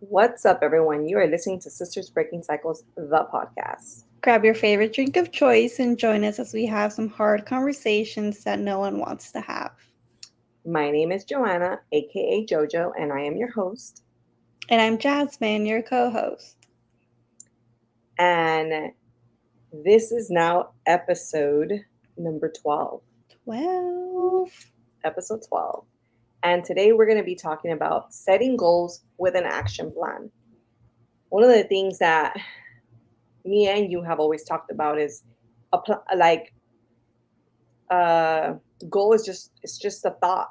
What's up, everyone? You are listening to Sisters Breaking Cycles, the podcast. Grab your favorite drink of choice and join us as we have some hard conversations that no one wants to have. My name is Joanna, aka JoJo, and I am your host. And I'm Jasmine, your co host. And this is now episode number 12. 12. Episode 12. And today we're going to be talking about setting goals with an action plan. One of the things that me and you have always talked about is like uh goal is just it's just a thought.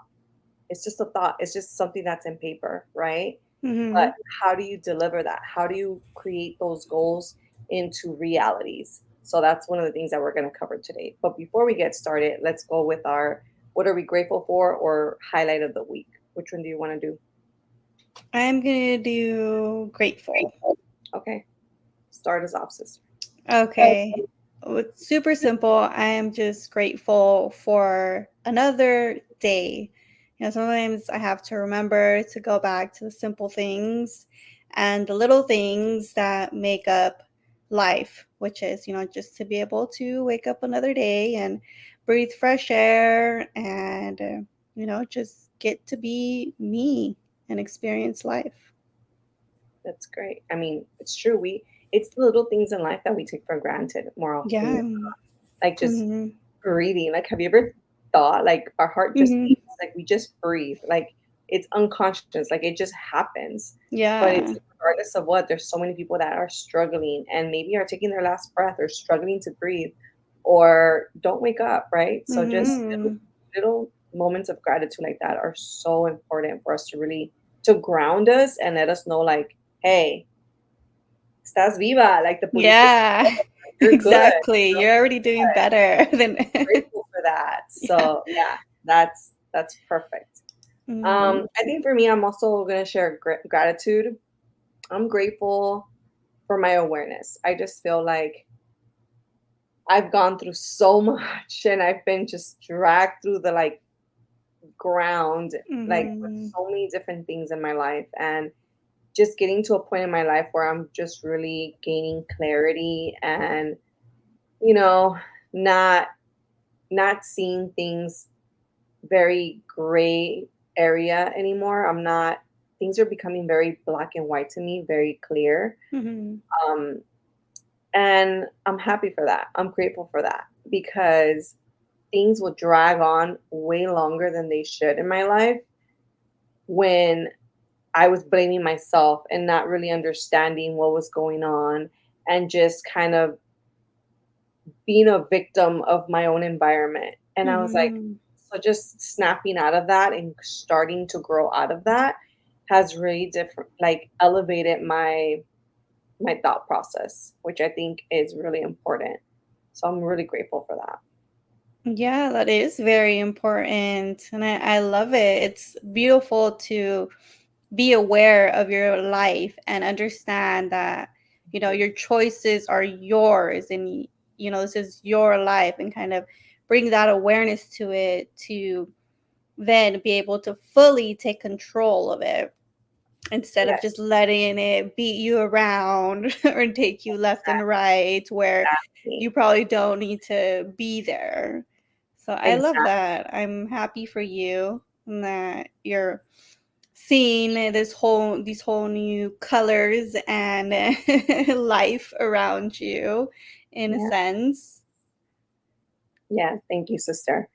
It's just a thought. It's just something that's in paper, right? Mm-hmm. But how do you deliver that? How do you create those goals into realities? So that's one of the things that we're going to cover today. But before we get started, let's go with our what are we grateful for or highlight of the week. Which one do you want to do? I'm going to do grateful. Okay, start us off, sister. Okay. It's super simple. I am just grateful for another day. Sometimes I have to remember to go back to the simple things and the little things that make up life, which is, just to be able to wake up another day and breathe fresh air and, just get to be me and experience life. That's great. I mean, it's true. It's the little things in life that we take for granted more often. Yeah. Like just Mm-hmm. breathing. Like, have you ever thought like our heart just Mm-hmm. beats, like we just breathe, like it's unconscious, like it just happens. But it's Yeah. regardless of what, there's so many people that are struggling and maybe are taking their last breath or struggling to breathe or don't wake up, right? So just Mm-hmm. little moments of gratitude like that are so important for us to really to ground us and let us know like, hey, estás viva, like the pudiste, Yeah, you're good, exactly. You're already doing better than. grateful for that. Yeah. So yeah, that's perfect. Hmm. I think for me, I'm also gonna share gratitude. I'm grateful for my awareness. I just feel like I've gone through so much, and I've been just dragged through the like ground, like with Hmm. so many different things in my life, and just getting to a point in my life where I'm just really gaining clarity and you know not not seeing things very gray area anymore. I'm not, things are becoming very black and white to me, very clear. Hmm. Um, and I'm happy for that. I'm grateful for that because things will drag on way longer than they should in my life when I was blaming myself and not really understanding what was going on and just kind of being a victim of my own environment. And I was like, Hmm. so just snapping out of that and starting to grow out of that has really different, like elevated my thought process, which I think is really important. So I'm really grateful for that. Yeah, that is very important. And I love it. It's beautiful to be aware of your life and understand that, your choices are yours and, this is your life and kind of bring that awareness to it to then be able to fully take control of it instead of Yes, just letting it beat you around or take you left and right where exactly. you probably don't need to be there. So I love Exactly. that. I'm happy for you and that you're seeing these whole new colors and life around you in a Yeah. sense. Yeah. Thank you, sister.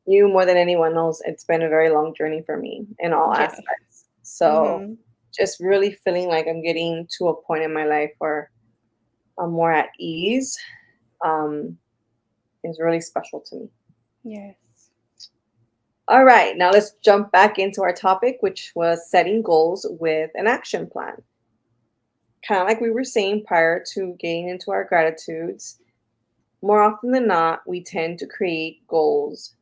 You more than anyone knows it's been a very long journey for me in all Yeah. aspects. So Hmm. just really feeling like I'm getting to a point in my life where I'm more at ease, um, is really special to me. Yes. All right, now let's jump back into our topic, which was setting goals with an action plan. Kind of like we were saying prior to getting into our gratitudes, more often than not, we tend to create goals.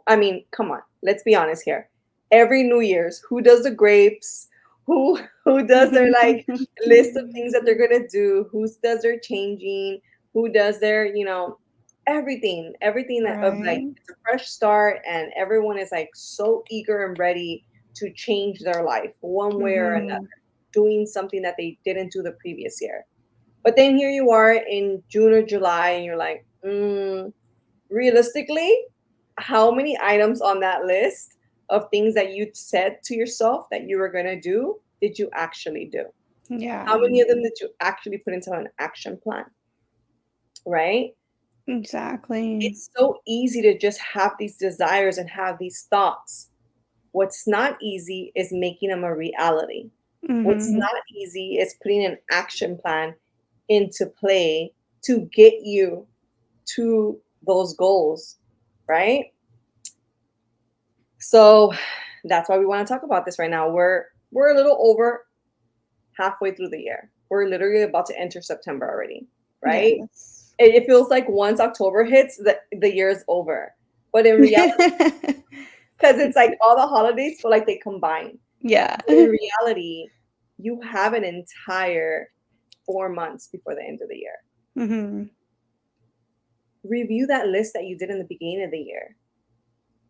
I mean, come on, let's be honest here. Every New Year's, who does the grapes? Who does their like list of things that they're gonna do? Who does their changing? Who does their, everything that of like Right. it's a fresh start, and everyone is like so eager and ready to change their life one way or Mhm. another, doing something that they didn't do the previous year. But then here you are in June or July, and you're like, realistically, how many items on that list of things that you said to yourself that you were going to do did you actually do? How Yeah, many of them did you actually put into an action plan? Right? exactly. It's so easy to just have these desires and have these thoughts. What's not easy is making them a reality. What's Mhm. not easy is putting an action plan into play to get you to those goals, right? So that's why we want to talk about this right now. We're a little over halfway through the year. We're literally about to enter September already, right? Yes. It feels like once October hits, the year is over. But in reality, because it's like all the holidays feel like they combine. Yeah. But in reality, you have an entire 4 months before the end of the year. Mhm. Review that list that you did in the beginning of the year.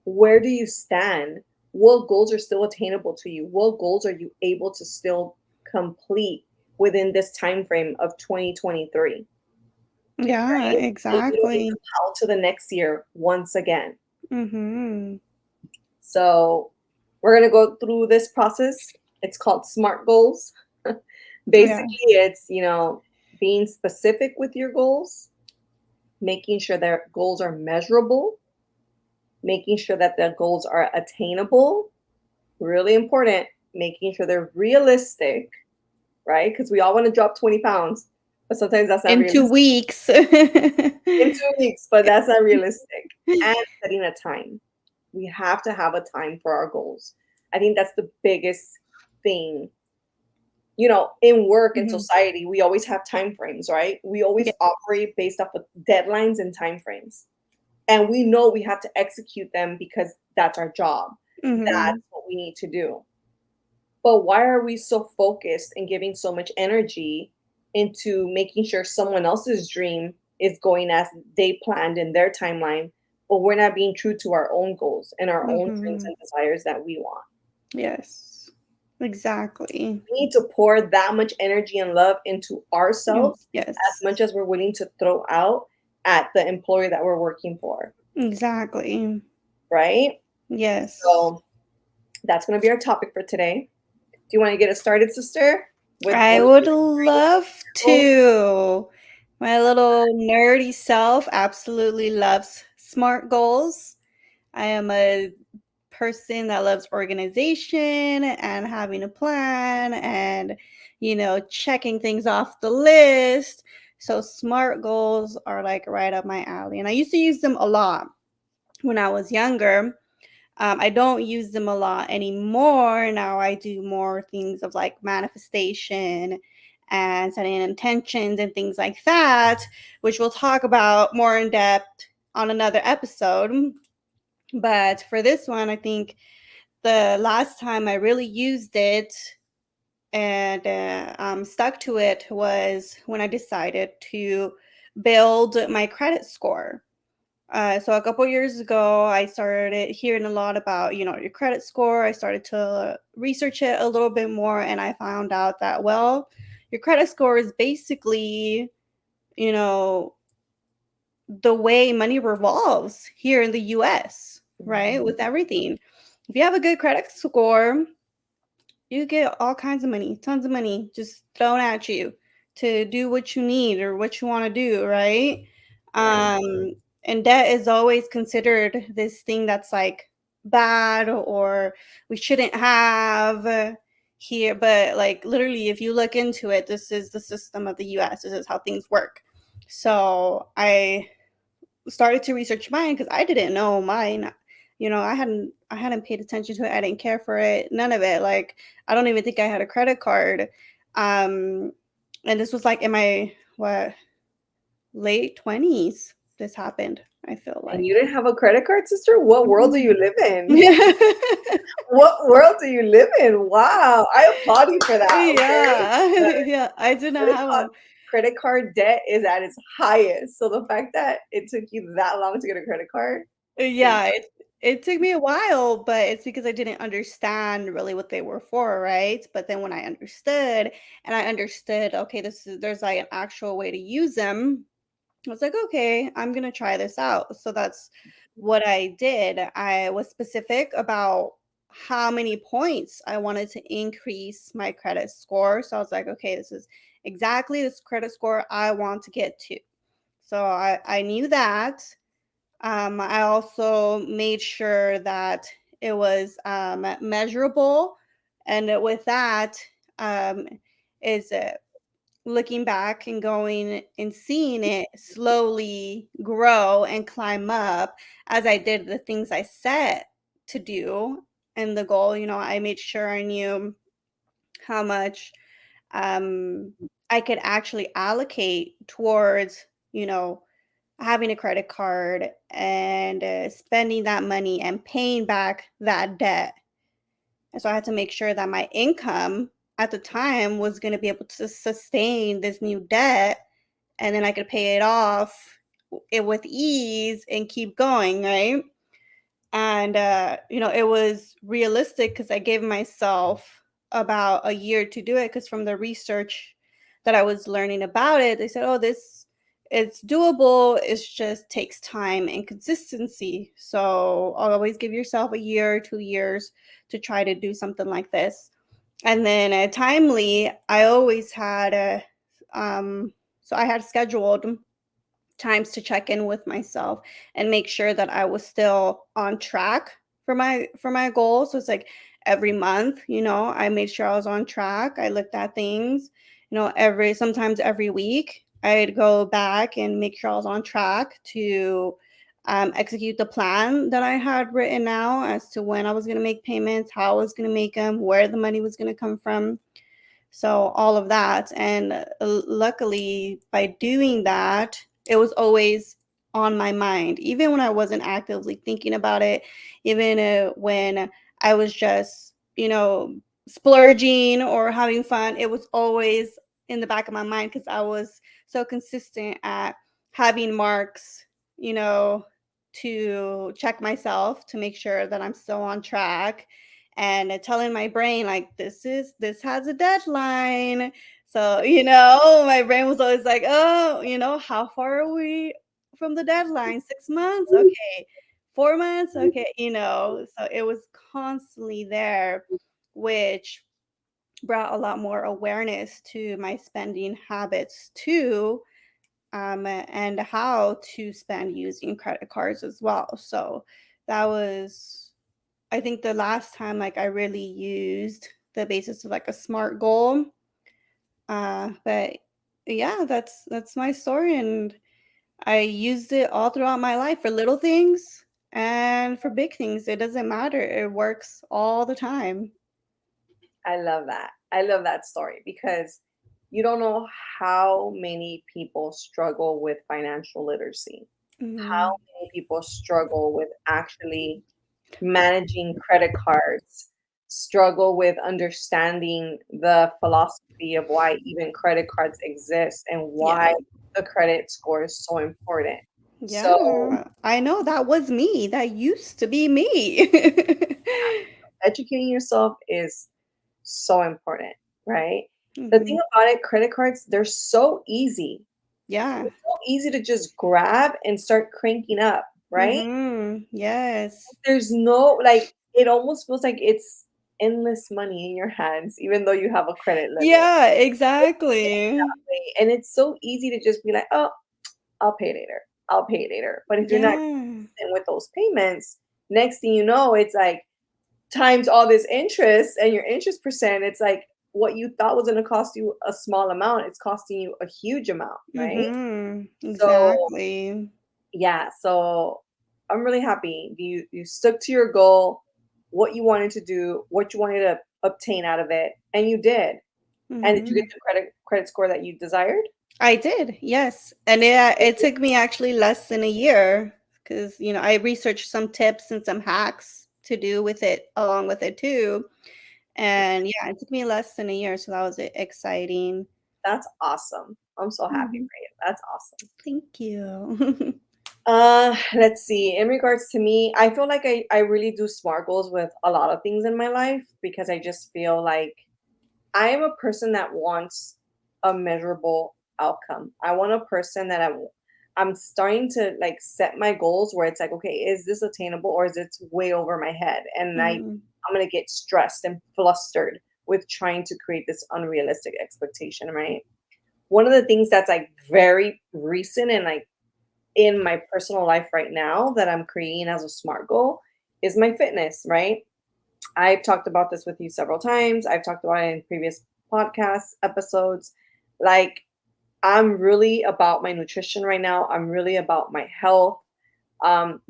Where do you stand? What goals are still attainable to you? What goals are you able to still complete within this time frame of 2023? Yeah, Right? So you don't need to exactly. pile to the next year once again. Mhm. So we're gonna go through this process. It's called SMART goals. Yeah. Basically, it's being specific with your goals, making sure their goals are measurable, making sure that the goals are attainable, really important, making sure they're realistic, right? Because we all want to drop 20 pounds, but sometimes that's not In 2 realistic. weeks. In 2 weeks, but that's not realistic. And setting a time. We have to have a time for our goals. I think that's the biggest thing. In work and Mhm. society, we always have time frames, right? We always Yeah. operate based off of deadlines and time frames. And we know we have to execute them because that's our job. That's Mhm. what we need to do. But why are we so focused and giving so much energy into making sure someone else's dream is going as they planned in their timeline, but we're not being true to our own goals and our own dreams Mhm. and desires that we want? Yes. Exactly. We need to pour that much energy and love into Mm, ourselves as yes. much as we're willing to throw out at the employer that we're working for, Exactly. right? Yes. So that's going to be our topic for today. Do you want to get us started, sister? With I what would are love your to. My little nerdy self absolutely loves SMART goals. I am a person that loves organization and having a plan and, checking things off the list. So, SMART goals are like right up my alley. And I used to use them a lot when I was younger. I don't use them a lot anymore. Now I do more things of like manifestation and setting intentions and things like that, which we'll talk about more in depth on another episode. But for this one, I think the last time I really used it and stuck to it was when I decided to build my credit score. So a couple years ago, I started hearing a lot about, your credit score. I started to research it a little bit more, and I found out that, well, your credit score is basically, you know, the way money revolves here in the US, right? Mhm. With everything. If you have a good credit score, you get all kinds of money, tons of money just thrown at you to do what you need or what you want to do, right? Right. Um, and debt is always considered this thing that's like bad or we shouldn't have here. But like literally, if you look into it, this is the system of the US. This is how things work. So I started to research mine because I didn't know mine. I hadn't paid attention to it. I didn't care for it. None of it. Like I don't even think I had a credit card. Um, and this was like in my what late 20s. This happened. I feel And like. you didn't have a credit card, sister? What world do Mhm. you live in? What world do you live in? Wow. I applaud you for that, okay? Yeah, The yeah. I did not credit have card one. credit card debt is at its highest. So the fact that it took you that long to get a credit card is Yeah, It took me a while, but it's because I didn't understand really what they were for, right? But then when I understood and I understood, okay, there's like an actual way to use them, I was like, okay, I'm gonna try this out. So that's what I did. I was specific about how many points I wanted to increase my credit score. So I was like, okay, this is exactly this credit score I want to get to. So I knew that. I also made sure that it was measurable. And with that, um, is looking back and going and seeing it slowly grow and climb up as I did the things I set to do and the goal. I made sure I knew how much um, I could actually allocate towards, having a credit card and spending that money and paying back that debt. And so I had to make sure that my income at the time was going to be able to sustain this new debt, and then I could pay it off it with ease and keep going, right? And it was realistic because I gave myself about a year to do it, because from the research that I was learning about it, they said, oh, this it's doable, it just takes time and consistency. So always give yourself a year, 2 years to try to do something like this. And then timely, I always had a so I had scheduled times to check in with myself and make sure that I was still on track for my goals. So it's like every month, I made sure I was on track. I looked at things, sometimes every week. I'd go back and make sure I was on track to execute the plan that I had written out as to when I was going to make payments, how I was going to make them, where the money was going to come from. So all of that. And luckily, by doing that, it was always on my mind, even when I wasn't actively thinking about it, even when I was just, splurging or having fun. It was always in the back of my mind because I was so consistent at having marks, you know, to check myself to make sure that I'm still on track, and telling my brain like this has a deadline. So my brain was always like, oh, how far are we from the deadline? 6 months, okay. 4 months, okay. So it was constantly there, which brought a lot more awareness to my spending habits too, and how to spend using credit cards as well. So that was, I think, the last time like I really used the basis of like a SMART goal. But yeah, that's my story, and I used it all throughout my life for little things and for big things. It doesn't matter. It works all the time. I love that. I love that story because you don't know how many people struggle with financial literacy, how Mhm. many people struggle with actually managing credit cards, struggle with understanding the philosophy of why even credit cards exist and Yeah. why the credit score is so important. So, Yeah. I know that was me. That used to be me. educating yourself is so important, right? The thing Mhm. about it, credit cards, they're so easy. Yeah. They're so easy to just grab and start cranking up, right? Mhm. Yes. There's no like it almost feels like it's endless money in your hands, even though you have a credit limit. Yeah, It feels exactly. that way, and it's so easy to just be like, "Oh, I'll pay later. I'll pay later." But if you're not Yeah. consistent with those payments, next thing you know, it's like times all this interest and your interest percent, it's like what you thought was gonna cost you a small amount, it's costing you a huge amount, right? Mhm. So, Exactly. yeah, so I'm really happy you stuck to your goal, what you wanted to do, what you wanted to obtain out of it, and you did. And did you get Mhm. the credit score that you desired? I did, yes. And it took me actually less than a year because, I researched some tips and some hacks to do with it along with it too. And yeah, it took me less than a year, so that was exciting. That's awesome. I'm so happy Mhm. for you. That's awesome. Thank you. Let's see. In regards to me, I feel like I really do SMART goals with a lot of things in my life because I just feel like I am a person that wants a measurable outcome. I want a person that I'm starting to like set my goals where it's like, okay, is this attainable or is it way over my head? And Mhm. I'm gonna get stressed and flustered with trying to create this unrealistic expectation, right? One of the things that's like very recent and like in my personal life right now that I'm creating as a SMART goal is my fitness, right? I've talked about this with you several times. I've talked about it in previous podcast episodes. Like, I'm really about my nutrition right now. I'm really about my health.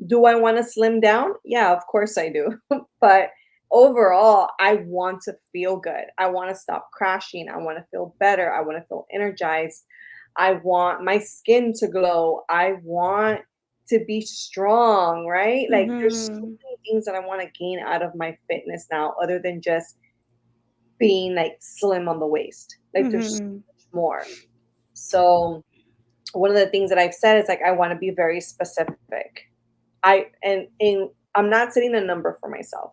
Do I want to slim down? Yeah, of course I do. But overall, I want to feel good. I want to stop crashing. I want to feel better. I want to feel energized. I want my skin to glow. I want to be strong, right? Like, there's so Mhm. many things that I want to gain out of my fitness now, other than just being like slim on the waist. Like, there's so Mhm. much more. So, one of the things that I've said is like, I want to be very specific. And I'm not setting a number for myself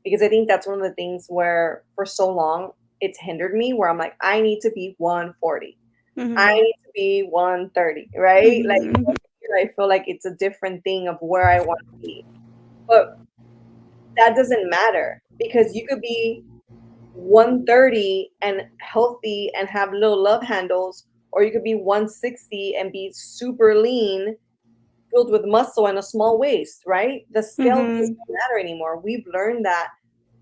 because I think that's one of the things where for so long it's hindered me where I'm like, I need to be 140. I Mhm. need to be 130, right? Like Mhm. I feel like it's a different thing of where I want to be. But that doesn't matter because you could be 130 and healthy and have little love handles, or you could be 160 and be super lean filled with muscle and a small waist, right? The scale doesn't Mhm. matter anymore. We've learned that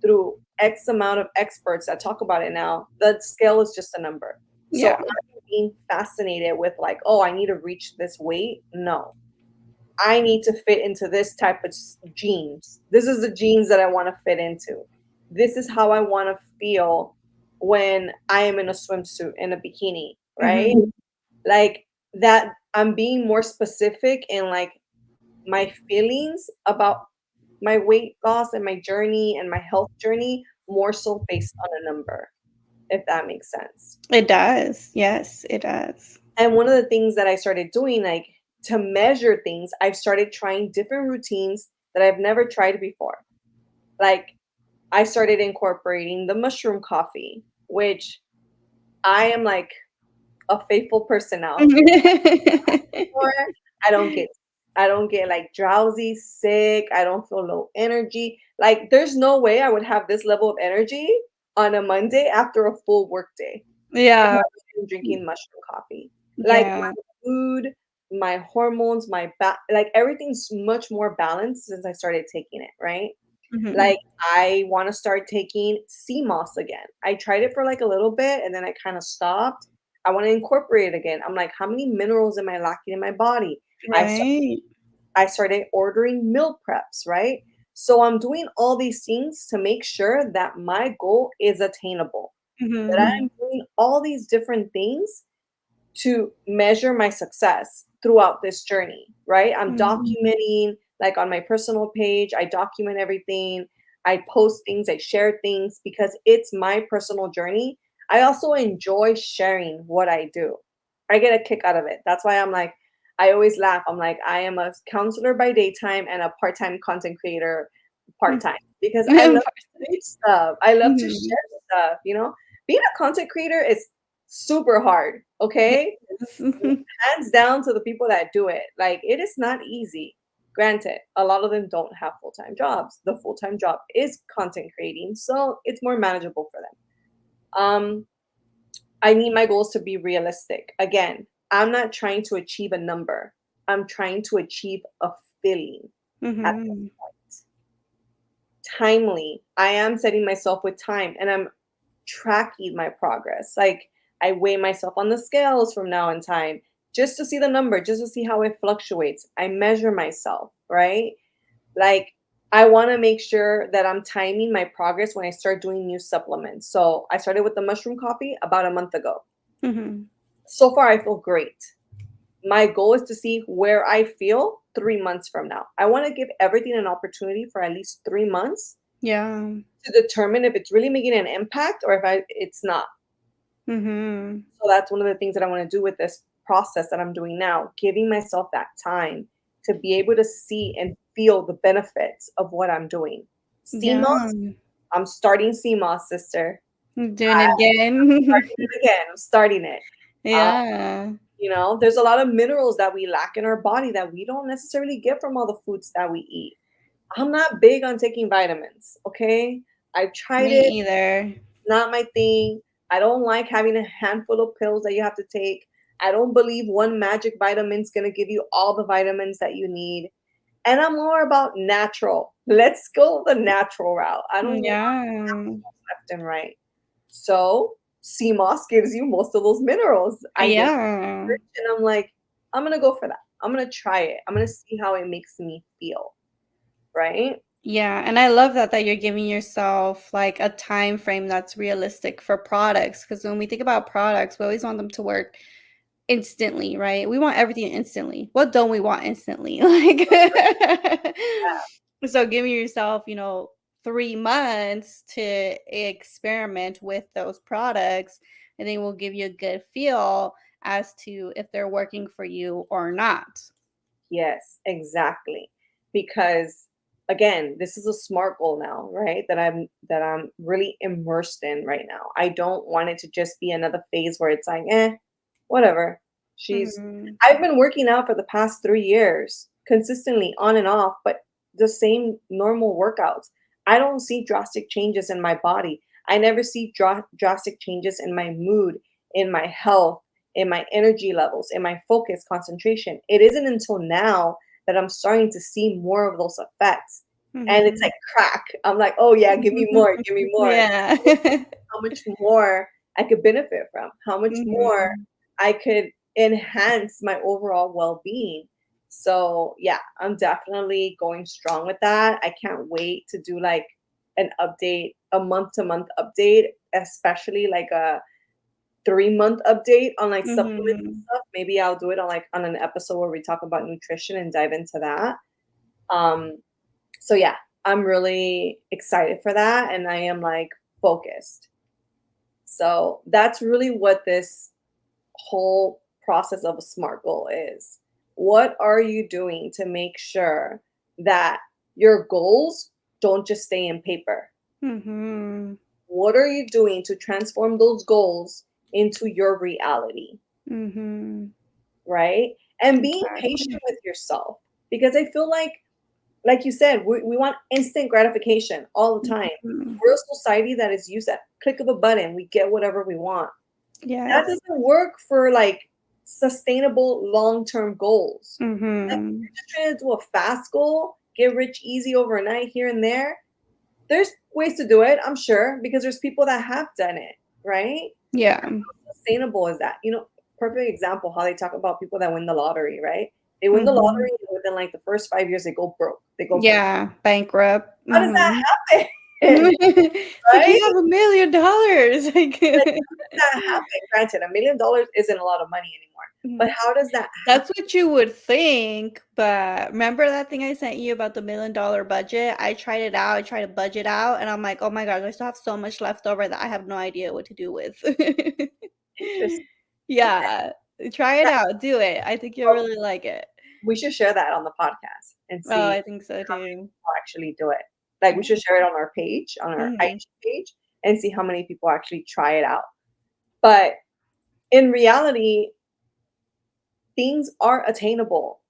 through X amount of experts that talk about it now. The scale is just a number. So Yeah. I'm being fascinated with like, oh, I need to reach this weight. No, I need to fit into this type of jeans. This is the jeans that I want to fit into. This is how I want to feel when I am in a swimsuit in a bikini, right? Mhm. Like that I'm being more specific in like my feelings about my weight loss and my journey and my health journey more so based on a number, if that makes sense. It does. Yes, it does. And one of the things that I started doing, like to measure things, I've started trying different routines that I've never tried before. Like I started incorporating the mushroom coffee, which I am like a faithful person now. More. I don't get I don't get like drowsy, sick, I don't feel low energy. Like there's no way I would have this level of energy on a Monday after a full work day if I Yeah. wasn't drinking mushroom coffee. Like my Yeah. food, my hormones, like everything's much more balanced since I started taking it, right? Mhm. Like I want to start taking sea moss again. I tried it for like a little bit and then I kind of stopped. I want to incorporate it again. I'm like, how many minerals am I lacking in my body? I sta- Right. I started ordering meal preps, right? So I'm doing all these things to make sure that my goal is attainable. That Mhm. I'm doing all these different things to measure my success throughout this journey, right? I'm Mhm. documenting, like on my personal page, I document everything. I post things, I share things because it's my personal journey. I also enjoy sharing what I do. I get a kick out of it. That's why I'm like, I always laugh. I'm like, I am a counselor by daytime and a part time content creator part time because I love to create stuff. I love to Mhm. share stuff, you know? Being a content creator is super hard, okay? Yes. Hands down to the people that do it. Like, it is not easy. Granted, a lot of them don't have full-time jobs. The full-time job is content creating, so it's more manageable for them. I need my goals to be realistic. Again, I'm not trying to achieve a number. I'm trying to achieve a feeling at this Mhm. point. Timely. I am setting myself with time and I'm tracking my progress. Like I weigh myself on the scales from now in time just to see the number, just to see how it fluctuates. I measure myself, right? Like I want to make sure that I'm timing my progress when I start doing new supplements. So I started with the mushroom coffee about a month ago. Mhm. So far, I feel great. My goal is to see where I feel 3 months from now. I want to give everything an opportunity for at least 3 months Yeah. to determine if it's really making an impact or if it's not. Mhm. So that's one of the things that I want to do with this process that I'm doing now, giving myself that time, to be able to see and feel the benefits of what I'm doing. Yeah. CMOS, I'm starting CMOS, sister. Doing it again. Starting it again. I'm starting it. Uh, Yeah. there's a lot of minerals that we lack in our body that we don't necessarily get from all the foods that we eat. I'm not big on taking vitamins, okay? I've tried Me it, either. not my thing. I don't like having a handful of pills that you have to take. I don't believe one magic vitamin's gonna give you all the vitamins that you need. And I'm more about natural. Let's go the natural route. I don't want Yeah. left and right. So sea moss gives you most of those minerals. I did Yeah. research and I'm like, I'm gonna go for that. I'm gonna try it. I'm gonna see how it makes me feel. Right? Yeah, and I love that you're giving yourself like a time frame that's realistic for products because when we think about products, we always want them to work instantly, right? We want everything instantly. What don't we want instantly? Like so giving yourself, 3 months to experiment with those products and they will give you a good feel as to if they're working for you or not. Yes, exactly. Because again, this is a SMART goal now, right? That I'm really immersed in right now. I don't want it to just be another phase where it's like, whatever. She's Mhm. I've been working out for the past 3 years, consistently on and off, but the same normal workouts. I don't see drastic changes in my body. I never see drastic changes in my mood, in my health, in my energy levels, in my focus, concentration. It isn't until now that I'm starting to see more of those effects. And it's Mhm. like crack. I'm like, oh yeah, give me more, give me more. Yeah. How much more I could benefit from, how much more Mhm. I could enhance my overall well being. So, yeah, I'm definitely going strong with that. I can't wait to do like an update, a month to month update, especially like a 3-month update on like supplements and Mhm. stuff. Maybe I'll do it on an episode where we talk about nutrition and dive into that. Um, so yeah, I'm really excited for that and I am like focused. So that's really what this whole process of a SMART goal is. What are you doing to make sure that your goals don't just stay in paper? Mhm. What are you doing to transform those goals into your reality? Mhm. Right? And being patient Exactly. with yourself because I feel like you said, we want instant gratification all the time. Mhm. We're a society that is used at click of a button, we get whatever we want. That Yes. doesn't work for like sustainable long-term goals. Like if Mhm. you're just trying to do a fast goal, get rich easy overnight here and there. There's ways to do it, I'm sure, because there's people that have done it, right? Yeah. Sustainable is that? Perfect example how they talk about people that win the lottery, right? They win the Mhm. lottery and within like the first 5 years they go broke. They go bankrupt. Yeah, bankrupt. How does that Mhm. happen? It's like, "You Right? have $1,000,000." Like, Like how does that happen? Granted, $1 million isn't a lot of money anymore, Mhm. but how does that happen? That's what you would think, but remember that thing I sent you about the $1,000,000 budget? I tried it out, I tried to budget out, and I'm like, "Oh my gosh, I still have so much left over that I have no idea what to do with." Interesting. Okay. Yeah, try it Yeah, out, do it. I think you'll well, really like it. we should share that on the podcast and Oh, see I think so how many too. people actually do it. Like, we Yeah. should share it on our page, on our Mhm. IG page, and see how many people actually try it out. But in reality, things are attainable.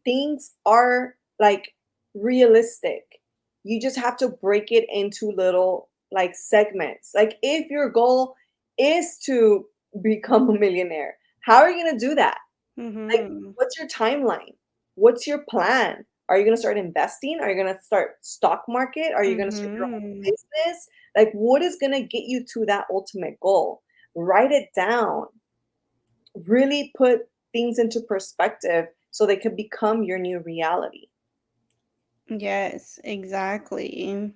Things are like realistic. You just have to break it into little like segments. Like if your goal is to become a millionaire, how are you going to do that? Like Mhm. what's your timeline? What's your plan? Are you going to start investing? Are you going to start stock market? Are you going to start your own Mhm. business? Like what is going to get you to that ultimate goal? Write it down. Really put things into perspective so they could become your new reality. Yes, exactly.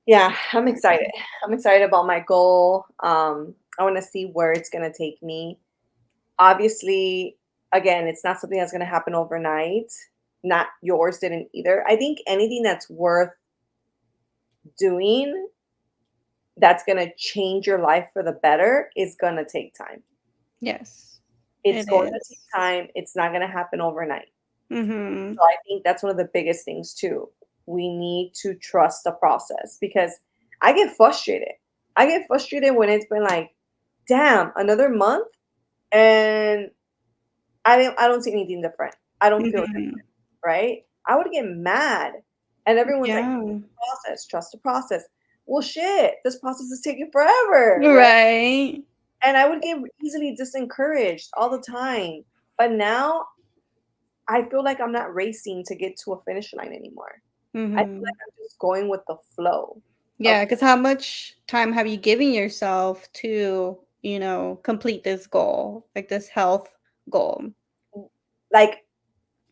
Yeah, I'm excited. I'm excited about my goal. I want to see where it's going to take me. Obviously, again, it's not something that's going to happen overnight. Not yours didn't either. I think anything that's worth doing that's going to change your life for the better is going to take time. Yes. It's It going to take is. time. It's not going to happen overnight. Mhm. So I think that's one of the biggest things too. We need to trust the process because I get frustrated. I get frustrated when it's been like, damn, another month and I don't see anything different. I don't feel Mhm. different, right? I would get mad. And everyone's like, Yeah. process, trust the process. Well, shit, this process is taking forever, right? Right. And I would get easily disencouraged all the time. But now I feel like I'm not racing to get to a finish line anymore. I feel like Mhm. I'm just going with the flow of Yeah, because how much time have you given yourself to, complete this goal, like this health goal? like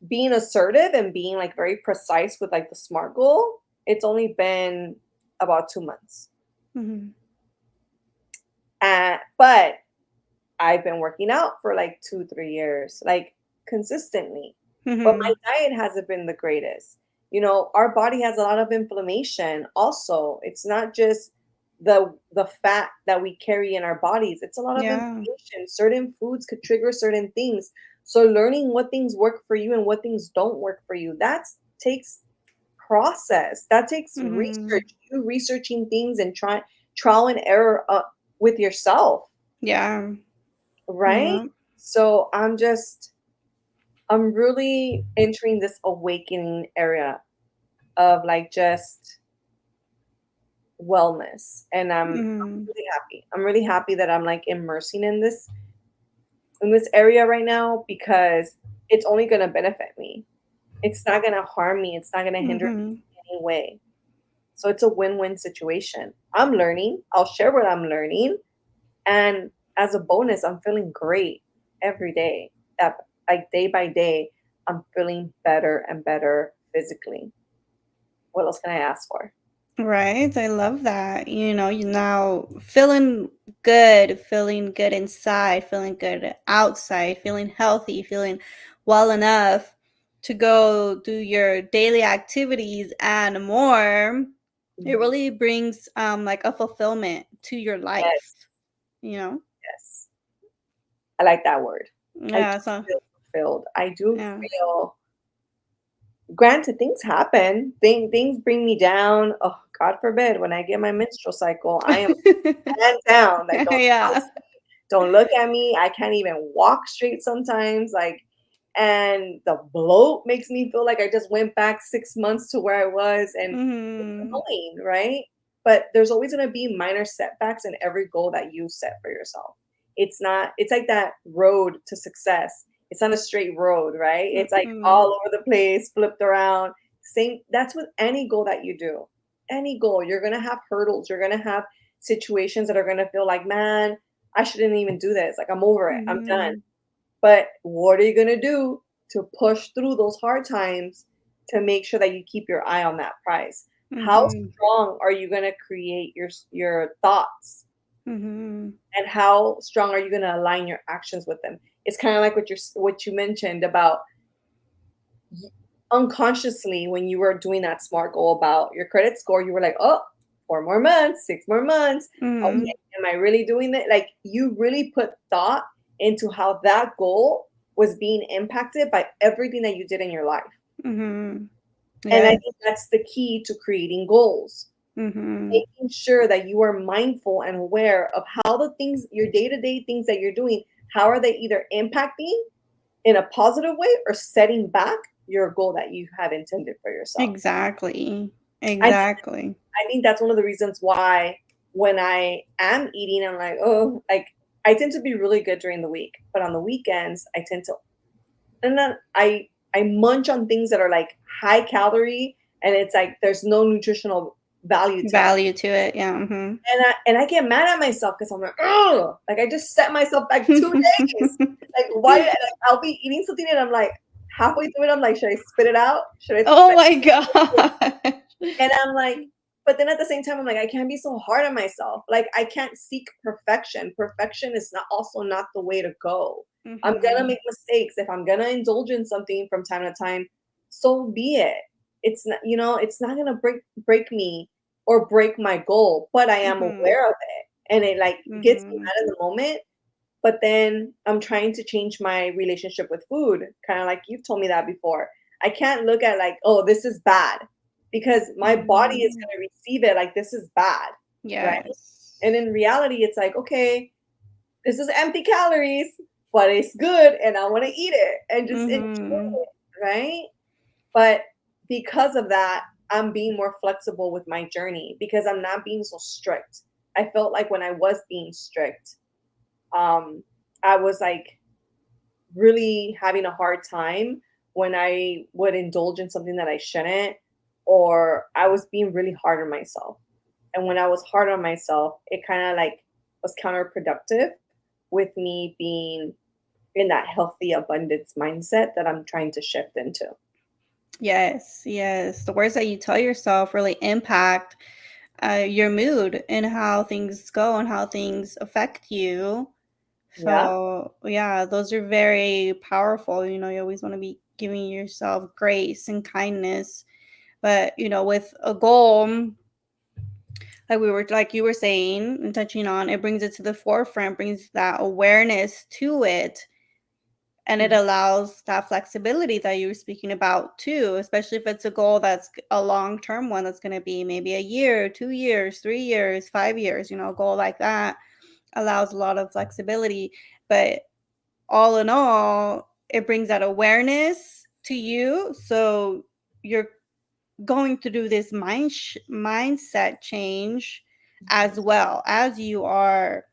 being assertive and being like very precise with like the SMART goal. It's only been about 2 months. Mhm. But I've been working out for like 2, 3 years, like consistently. But my Mhm. diet hasn't been the greatest. Our body has a lot of inflammation also. It's not just the fat that we carry in our bodies. It's a lot of Yeah. inflammation. Certain foods could trigger certain things. So learning what things work for you and what things don't work for you, that takes process. That takes Mhm. research. You researching things and trial and error with yourself, Yeah. right? Yeah. So I'm really entering this awakening area of like just wellness. And I'm Mhm. really happy. I'm really happy that I'm like immersing in this area right now because it's only gonna benefit me. It's not gonna harm me. It's not gonna hinder me Mhm. in any way. So it's a win-win situation. I'm learning. I'll share what I'm learning. And as a bonus, I'm feeling great every day. That like day by day, I'm feeling better and better physically. What else can I ask for? Right. I love that. You're now feeling good inside, feeling good outside, feeling healthy, feeling well enough to go do your daily activities and more. It Mhm. really brings like a fulfillment to your life, Yes, you know? yes. I like that word. I do Yeah, so feel fulfilled. I do yeah. feel granted things happen. Things bring me down. Oh, God forbid when I get my menstrual cycle, I am hands down. Like don't Yeah. don't look at me. I can't even walk straight sometimes. Like, and the bloat makes me feel like I just went back 6 months to where I was. And it's Mhm. annoying, right? But there's always going to be minor setbacks in every goal that you set for yourself. It's like that road to success. It's not a straight road, right? It's like Mhm. all over the place, flipped around. Same, that's with any goal that you do. Any goal, you're going to have hurdles. You're going to have situations that are going to feel like, man, I shouldn't even do this. Like, I'm over it. I'm done. Mhm. But what are you going to do to push through those hard times to make sure that you keep your eye on that prize? How Mhm. strong are you going to create your thoughts Mhm. and how strong are you going to align your actions with them? It's kind of like what you mentioned about unconsciously when you were doing that SMART goal about your credit score, you were like, oh, 4 more months, 6 more months. Mhm. Okay, am I really doing that? Like you really put thought into how that goal was being impacted by everything that you did in your life. Mhm. And I Yes. think that's the key to creating goals. Mhm. Making sure that you are mindful and aware of how the things, your day to day things that you're doing, how are they either impacting in a positive way or setting back your goal that you have intended for yourself. Exactly. I Exactly. I think that's one of the reasons why when I am eating, I'm like, oh, like I tend to be really good during the week, but on the weekends, I tend to, and then I munch on things that are like high calorie, and it's like there's no nutritional value to them, Value to it. Yeah. Mhm. and I get mad at myself because I'm like, oh, like I just set myself back 2 days. Like why? Like, I'll be eating something, and I'm like halfway through it, I'm like, should I spit it out? Should I? Oh my god. And I'm like, but then at the same time, I'm like, I can't be so hard on myself. Like, I can't seek perfection. Perfection is not also not the way to go. I'm gonna Mhm. make mistakes. If I'm gonna indulge in something from time to time, so be it. It's not, it's not gonna break me or break my goal, but I am Mhm. aware of it. And it like gets me Mhm. mad in the moment, But then I'm trying to change my relationship with food, kind of like you've told me that before. I can't look at like, oh, this is bad, because my body is Mhm. going to receive it like this is bad, right? Yes. And in reality, it's like, okay, this is empty calories, but it's good and I want to eat it and just enjoy Mhm. it, right? But because of that, I'm being more flexible with my journey because I'm not being so strict. I felt like when I was being strict, um, I was like really having a hard time when I would indulge in something that I shouldn't, or I was being really hard on myself. And when I was hard on myself, it kind of like was counterproductive with me being in that healthy abundance mindset that I'm trying to shift into. Yes, yes. The words that you tell yourself really impact your mood and how things go and how things affect you. Yeah. So, yeah, those are very powerful. You always want to be giving yourself grace and kindness. But, with a goal, like you were saying and touching on, it brings it to the forefront, brings that awareness to it, and it allows that flexibility that you were speaking about too, especially if it's a goal that's a long-term one that's going to be maybe a year, 2 years, 3 years, 5 years. A goal like that allows a lot of flexibility. But all in all, it brings that awareness to you, so you're going to do this mindset change as well as you are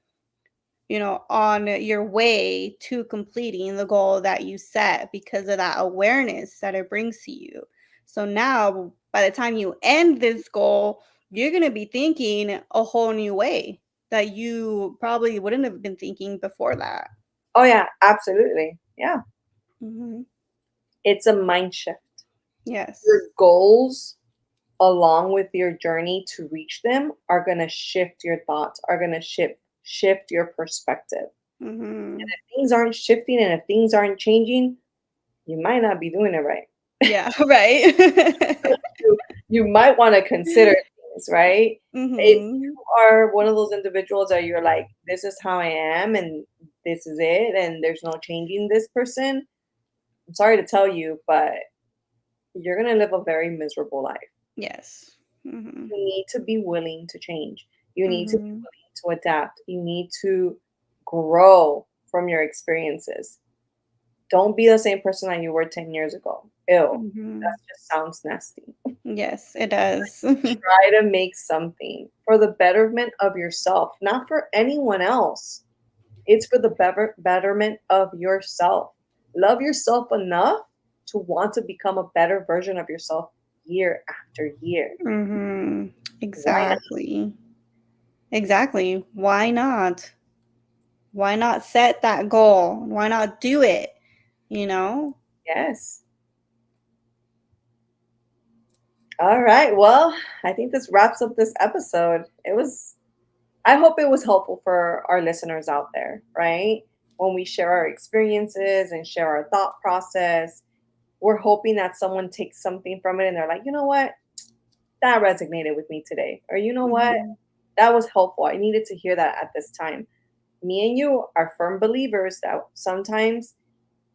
on your way to completing the goal that you set, because of that awareness that it brings to you. So now, by the time you end this goal, you're going to be thinking a whole new way that you probably wouldn't have been thinking before that. Oh yeah, absolutely. Yeah. Hmm. It's a mind shift. Your Yes. goals along with your journey to reach them are going to shift your thoughts, are going to shift your perspective. Hmm. Things aren't shifting and if things aren't changing, you might not be doing it right. Yeah, right. You might want to consider things, right? If Hmm. you are one of those individuals that you're like, this is how I am and this is it, and there's no changing this person, I'm sorry to tell you, but you're going to live a very miserable life. Yes. Hmm. You need to be willing to change. You need to be Hmm. willing to adapt. You need to grow from your experiences. Don't be the same person that you were 10 years ago. Ew, that Hmm. just sounds nasty. Yes, it does. Try to make something for the betterment of yourself, not for anyone else. It's for the betterment of yourself. Love yourself enough to want to become a better version of yourself year after year. Hmm. Why not? Exactly. Exactly. Why not? Why not set that goal? Why not do it? You know? Yes. All right. Well, I think this wraps up this episode. I hope it was helpful for our listeners out there, right? When we share our experiences and share our thought process, we're hoping that someone takes something from it and they're like, you know what? That resonated with me today. Or you know what? Hmm. That was helpful. I needed to hear that at this time. Me and you are firm believers that sometimes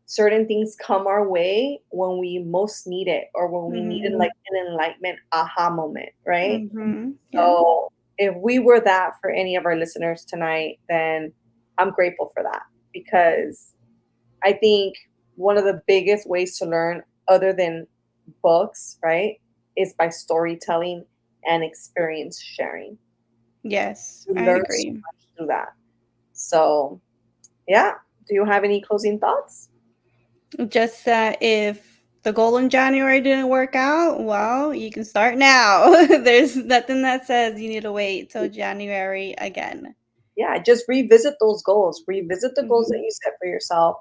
certain things come our way when we most need it or when we needed Hmm. like an enlightenment aha moment, right? Hmm. Yeah. So if we were that for any of our listeners tonight, then I'm grateful for that because I think one of the biggest ways to learn other than books, right, is by storytelling and experience sharing. Yes, You I learn so agree. much through that. So, yeah. Do you have any closing thoughts? Just that if the goal in January didn't work out, well, you can start now. There's nothing that says you need to wait till January again. Yeah, just revisit those goals. Revisit the goals that Hmm. you set for yourself.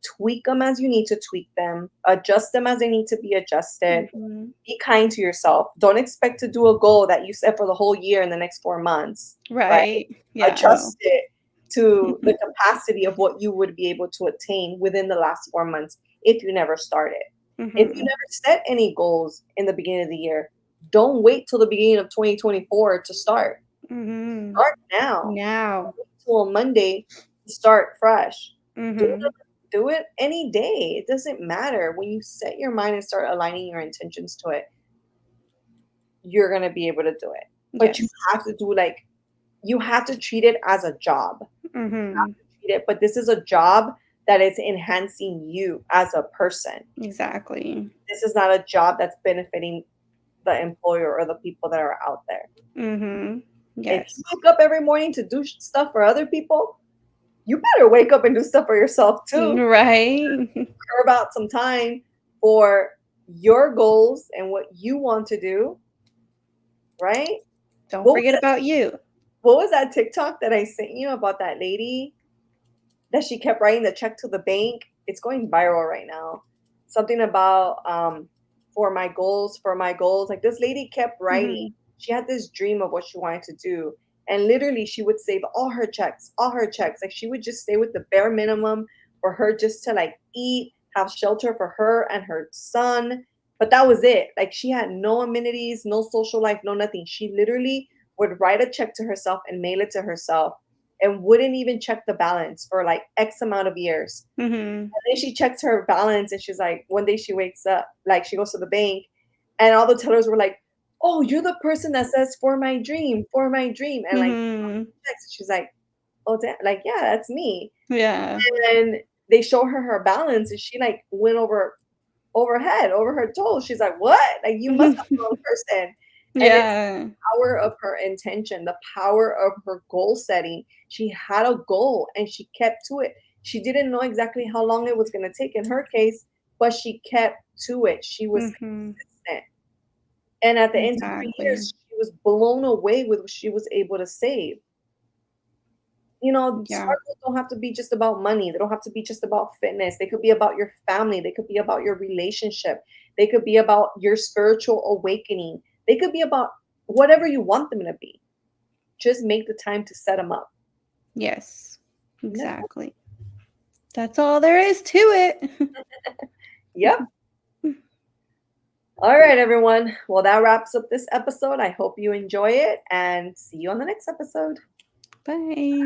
Tweak them as you need to tweak them. Adjust them as they need to be adjusted. Hmm. Be kind to yourself. Don't expect to do a goal that you set for the whole year in the next 4 months, right? Right. Yeah, no. Adjust it to the capacity of what you would be able to attain within the last 4 months if you never started. If you Hmm. never set any goals in the beginning of the year, don't wait till the beginning of 2024 to start. Hmm. Start now. Now. Till Monday start fresh. Do Mhm. it, do it any day. It doesn't matter. When you set your mind and start aligning your intentions to it, you're gonna be able to do it. But you Yes. have to do like you have to treat it as a job. Mhm. Treat it, but this is a job that is enhancing you as a person. Exactly. This is not a job that's benefiting the employer or the people that are out there. Mhm. If you Yes. wake up every morning to do stuff for other people, you better wake up and do stuff for yourself too. Right. Carve out some time for your goals and what you want to do, right? Don't What was forget that, about you. what was that TikTok that I sent you about that lady that she kept writing the check to the bank? It's going viral right now. Something about for my goals, for my goals. Like this lady kept writing. Mhm. She had this dream of what she wanted to do. And literally she would save all her checks, all her checks. Like she would just stay with the bare minimum for her just to like eat, have shelter for her and her son. But that was it. Like she had no amenities, no social life, no nothing. She literally would write a check to herself and mail it to herself and wouldn't even check the balance for like X amount of years. Mhm. And then she checks her balance and she's like, one day she wakes up, like she goes to the bank, and all the tellers were like, "Oh, you're the person that says for my dream." And like Mhm. checks, she's like, "Oh, damn, like, yeah, that's me." Yeah. And they show her her balance and she like went overhead, over her toes. She's like, "What? Like, you must have the wrong person." And it's Yeah. power of her intention, the power of her goal setting. She had a goal and she kept to it. She didn't know exactly how long it was going to take in her case, but she kept to it. She was Mhm. consistent. And at the end of 3 years, Exactly. she was blown away with what she was able to save. You know, Yeah. smart goals don't have to be just about money. They don't have to be just about fitness. They could be about your family. They could be about your relationship. They could be about your spiritual awakening. They could be about whatever you want them to be. Just make the time to set them up. Yes. And that's Exactly. That's all there is to it. Yep. All right, everyone. Well, that wraps up this episode. I hope you enjoy it and see you on the next episode. Bye.